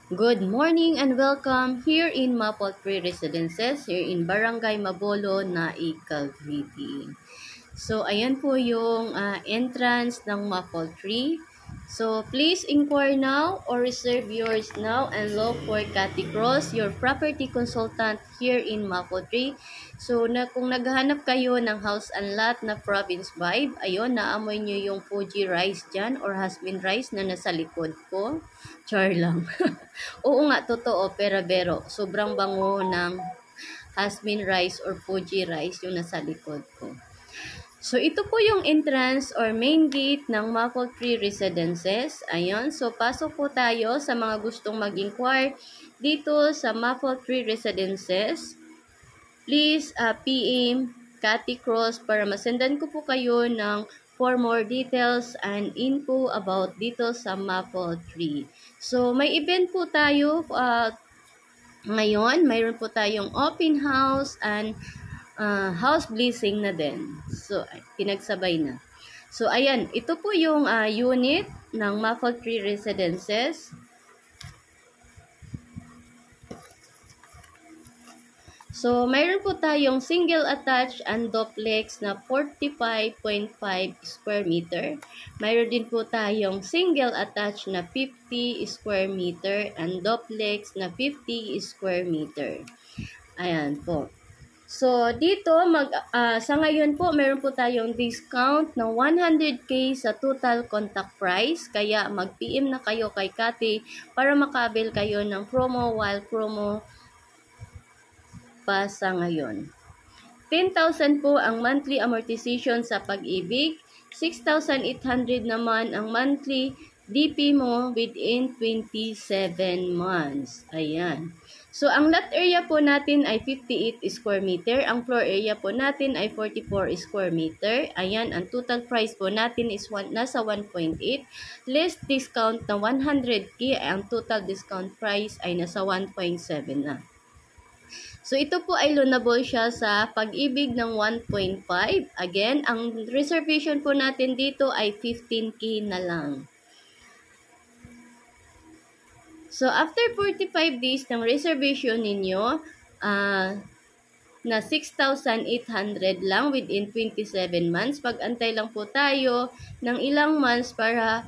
Good morning and welcome here in Mapol Free Residences, here in Barangay Mabolo, Naik, Cavite. So, ayan po yung entrance ng Mapol Tree. So, please inquire now or reserve yours now and look for Cathy Cross, your property consultant here in Mapol Tree. So, kung naghahanap kayo ng house and lot na province vibe, ayun, naamoy nyo yung Fuji rice dyan or Hasmin rice na nasa likod ko. Char lang. Oo nga, totoo, pero sobrang bango ng Hasmin rice or Fuji rice yung nasa likod ko. So, ito po yung entrance or main gate ng Mapol Tree Residences. Ayun. So, pasok po tayo sa mga gustong mag-inquire dito sa Mapol Tree Residences. Please PM Cathy Cross para masendan ko po kayo ng for more details and info about dito sa Mapol Tree. So, may event po tayo ngayon. Mayroon po tayong open house and house blessing na din. So, pinagsabay na. So, ayan. Ito po yung unit ng Mapol Tree Residences. So, mayroon po tayong single attached and duplex na 45.5 square meter. Mayroon din po tayong single attached na 50 square meter and duplex na 50 square meter. Ayan po. So, dito, sa ngayon po, meron po tayong discount ng 100k sa total contact price. Kaya, mag-PM na kayo kay Cathy para makabil kayo ng promo while promo pa sa ngayon. 10,000 po ang monthly amortization sa Pag-ibig. 6,800 naman ang monthly DP mo within 27 months. Ayan. So, ang lot area po natin ay 58 square meter. Ang floor area po natin ay 44 square meter. Ayan, ang total price po natin is nasa 1.8. Less discount na 100k, ang total discount price ay nasa 1.7 na. So, ito po ay loanable siya sa Pag-ibig ng 1.5. Again, ang reservation po natin dito ay 15k na lang. So, after 45 days ng reservation ninyo, na 6,800 lang within 27 months. Pag-antay lang po tayo ng ilang months para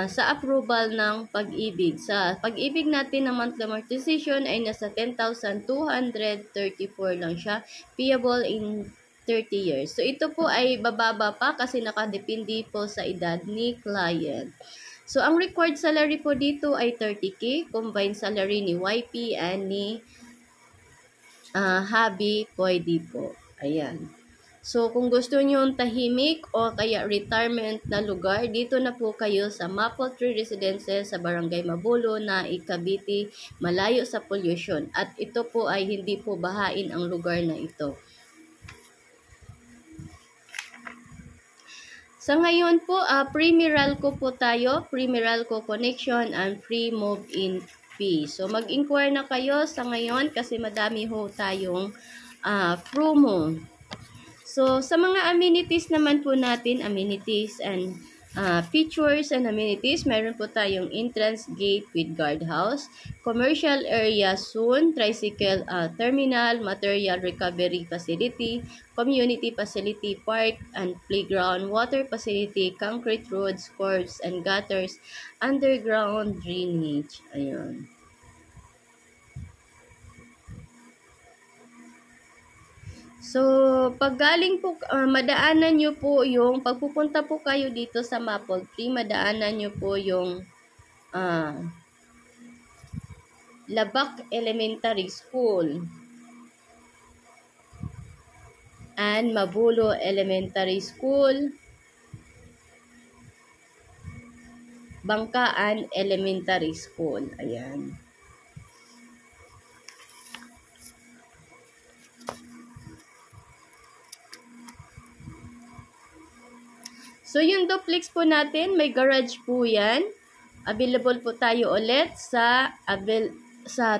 sa approval ng Pag-ibig. Sa Pag-ibig natin ng monthly amortization ay nasa 10,234 lang siya. Payable in 30 years. So, ito po ay bababa pa kasi nakadepende po sa edad ni client. So, ang required salary po dito ay 30k, combined salary ni YP and ni hubby, pwede po. Ayan. So, kung gusto nyo tahimik o kaya retirement na lugar, dito na po kayo sa Mapol Tree Residences sa Barangay Mabolo, Naik, Cavite, malayo sa pollution. At ito po ay hindi po bahain ang lugar na ito. Sa ngayon po, pre-Meralco po tayo, pre-Meralco connection and free move-in fee. So, mag-inquire na kayo sa ngayon kasi madami ho tayong promo. So, sa mga amenities naman po natin, amenities and features and amenities, meron po tayong entrance gate with guardhouse, commercial area soon, tricycle terminal, material recovery facility, community facility, park and playground, water facility, concrete roads, curbs and gutters, underground drainage. Ayun. So, pag galing po, madaanan nyo po yung, pagpupunta po kayo dito sa Mapol Tree, madaanan nyo po yung Labak Elementary School and Mabulo Elementary School, Bangkaan Elementary School. Ayan. So, yung duplex po natin, may garage po yan. Available po tayo ulit sa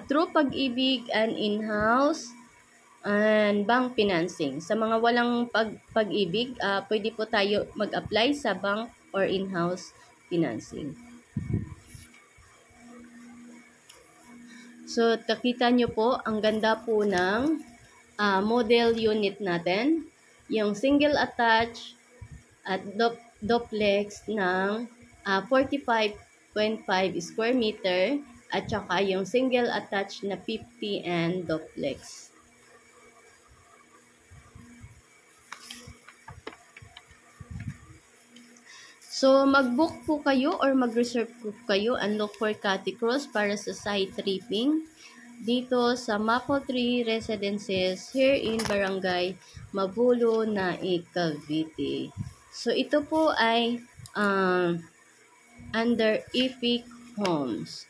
True Pag-ibig and in-house and bank financing. Sa mga walang pag-ibig, pwede po tayo mag-apply sa bank or in-house financing. So, nakita nyo po, ang ganda po ng model unit natin. Yung single attach at duplex ng 45.5 square meter at saka yung single attach na 50 and duplex. So, mag-book po kayo or mag-reserve po kayo and look for Cathy Cruz para sa site tripping dito sa Maple Tree Residences here in Barangay Mabulo, Naik, Cavite. So, ito po ay under Epic Homes.